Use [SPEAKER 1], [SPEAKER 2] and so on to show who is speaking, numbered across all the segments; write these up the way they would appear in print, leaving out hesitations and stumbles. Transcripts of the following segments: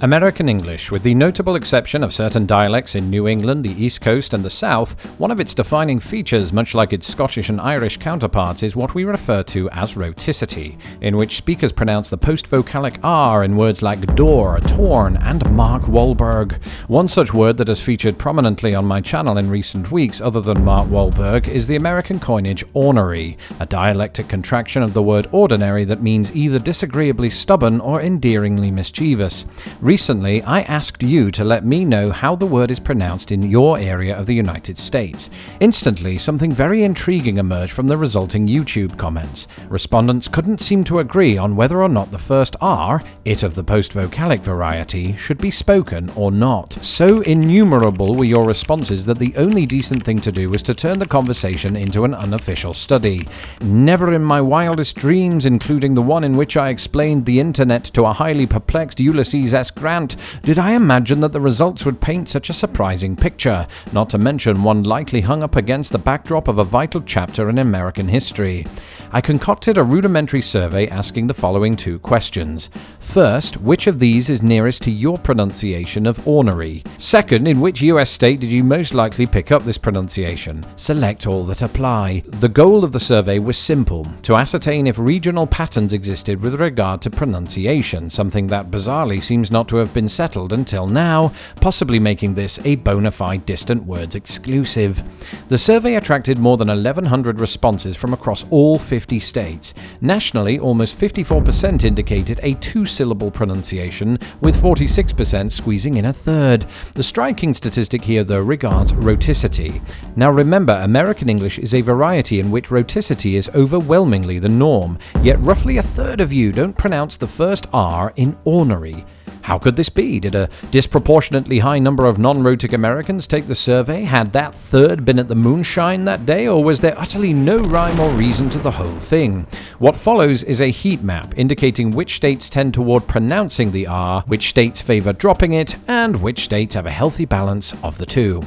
[SPEAKER 1] American English, with the notable exception of certain dialects in New England, the East Coast, and the South, one of its defining features, much like its Scottish and Irish counterparts, is what we refer to as rhoticity, in which speakers pronounce the post-vocalic R in words like door, torn, and Mark Wahlberg. One such word that has featured prominently on my channel in recent weeks, other than Mark Wahlberg, is the American coinage ornery, a dialectic contraction of the word ordinary that means either disagreeably stubborn or endearingly mischievous. Recently, I asked you to let me know how the word is pronounced in your area of the United States. Instantly, something very intriguing emerged from the resulting YouTube comments. Respondents couldn't seem to agree on whether or not the first R, it of the post-vocalic variety, should be spoken or not. So innumerable were your responses that the only decent thing to do was to turn the conversation into an unofficial study. Never in my wildest dreams, including the one in which I explained the internet to a highly perplexed Ulysses S. Grant, did I imagine that the results would paint such a surprising picture, not to mention one likely hung up against the backdrop of a vital chapter in American history. I concocted a rudimentary survey asking the following two questions. First, which of these is nearest to your pronunciation of ornery? Second, in which US state did you most likely pick up this pronunciation? Select all that apply. The goal of the survey was simple, to ascertain if regional patterns existed with regard to pronunciation, something that bizarrely seems not to have been settled until now, possibly making this a bona fide distant words exclusive. The survey attracted more than 1,100 responses from across all 50 states. Nationally, almost 54% indicated a two-syllable pronunciation, with 46% squeezing in a third. The striking statistic here, though, regards rhoticity. Now remember, American English is a variety in which rhoticity is overwhelmingly the norm, yet roughly a third of you don't pronounce the first R in ornery. How could this be? Did a disproportionately high number of non-rhotic Americans take the survey? Had that third been at the moonshine that day, or was there utterly no rhyme or reason to the whole thing? What follows is a heat map indicating which states tend toward pronouncing the R, which states favor dropping it, and which states have a healthy balance of the two.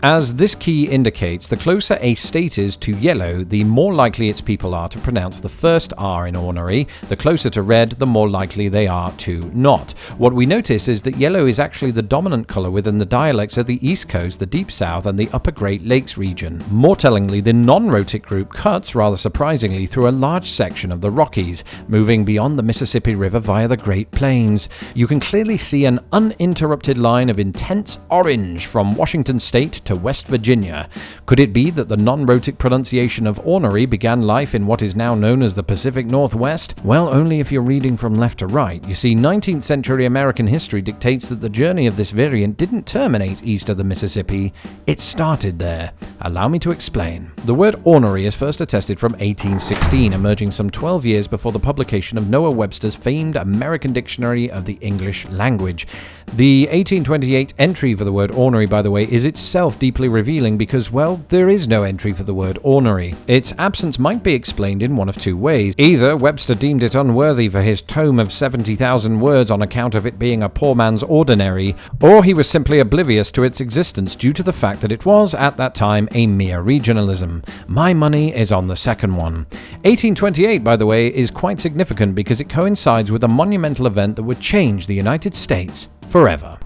[SPEAKER 1] As this key indicates, the closer a state is to yellow, the more likely its people are to pronounce the first R in ornery. The closer to red, the more likely they are to not. What we notice is that yellow is actually the dominant color within the dialects of the East Coast, the Deep South, and the Upper Great Lakes region. More tellingly, the non-rhotic group cuts, rather surprisingly, through a large section of the Rockies, moving beyond the Mississippi River via the Great Plains. You can clearly see an uninterrupted line of intense orange from Washington State to West Virginia. Could it be that the non-rhotic pronunciation of ornery began life in what is now known as the Pacific Northwest? Well, only if you're reading from left to right. You see, 19th century American history dictates that the journey of this variant didn't terminate east of the Mississippi, it started there. Allow me to explain. The word ornery is first attested from 1816, emerging some 12 years before the publication of Noah Webster's famed American Dictionary of the English Language. The 1828 entry for the word ornery, by the way, is itself deeply revealing because, well, there is no entry for the word ornery. Its absence might be explained in one of two ways. Either Webster deemed it unworthy for his tome of 70,000 words on account of it being a poor man's ordinary, or he was simply oblivious to its existence due to the fact that it was, at that time, a mere regionalism. My money is on the second one. 1828, by the way, is quite significant because it coincides with a monumental event that would change the United States forever.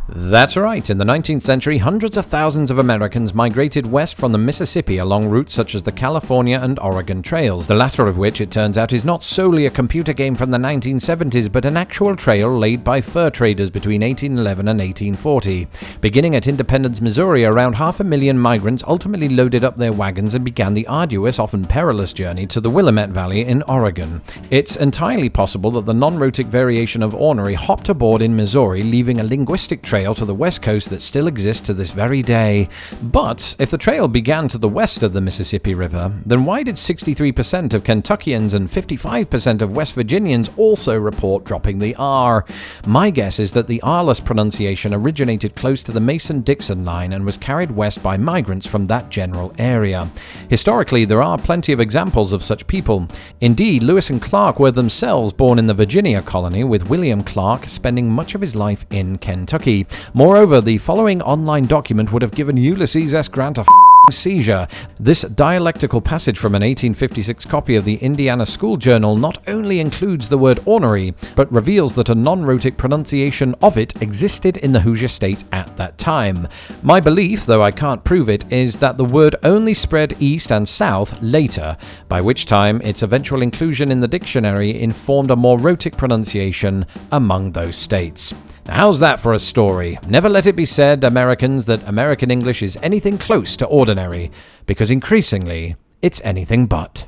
[SPEAKER 1] That's right, in the 19th century, hundreds of thousands of Americans migrated west from the Mississippi along routes such as the California and Oregon trails, the latter of which, it turns out, is not solely a computer game from the 1970s, but an actual trail laid by fur traders between 1811 and 1840. Beginning at Independence, Missouri, around 500,000 migrants ultimately loaded up their wagons and began the arduous, often perilous journey to the Willamette Valley in Oregon. It's entirely possible that the non-rhotic variation of ornery hopped aboard in Missouri, leaving a linguistic trail to the west coast that still exists to this very day. But if the trail began to the west of the Mississippi River, then why did 63% of Kentuckians and 55% of West Virginians also report dropping the R? My guess is that the R-less pronunciation originated close to the Mason-Dixon line and was carried west by migrants from that general area. Historically, there are plenty of examples of such people. Indeed, Lewis and Clark were themselves born in the Virginia colony, with William Clark spending much of his life in Kentucky. Moreover, the following online document would have given Ulysses S. Grant a seizure. This dialectical passage from an 1856 copy of the Indiana School Journal not only includes the word ornery, but reveals that a non-rhotic pronunciation of it existed in the Hoosier state at that time. My belief, though I can't prove it, is that the word only spread east and south later, by which time its eventual inclusion in the dictionary informed a more rhotic pronunciation among those states. Now, how's that for a story? Never let it be said, Americans, that American English is anything close to ordinary, because increasingly, it's anything but.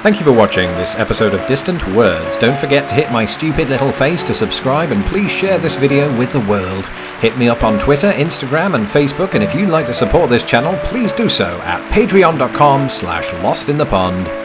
[SPEAKER 1] Thank you for watching this episode of Distant Words. Don't forget to hit my stupid little face to subscribe, and please share this video with the world. Hit me up on Twitter, Instagram, and Facebook, and if you'd like to support this channel, please do so at patreon.com/lostinthepond.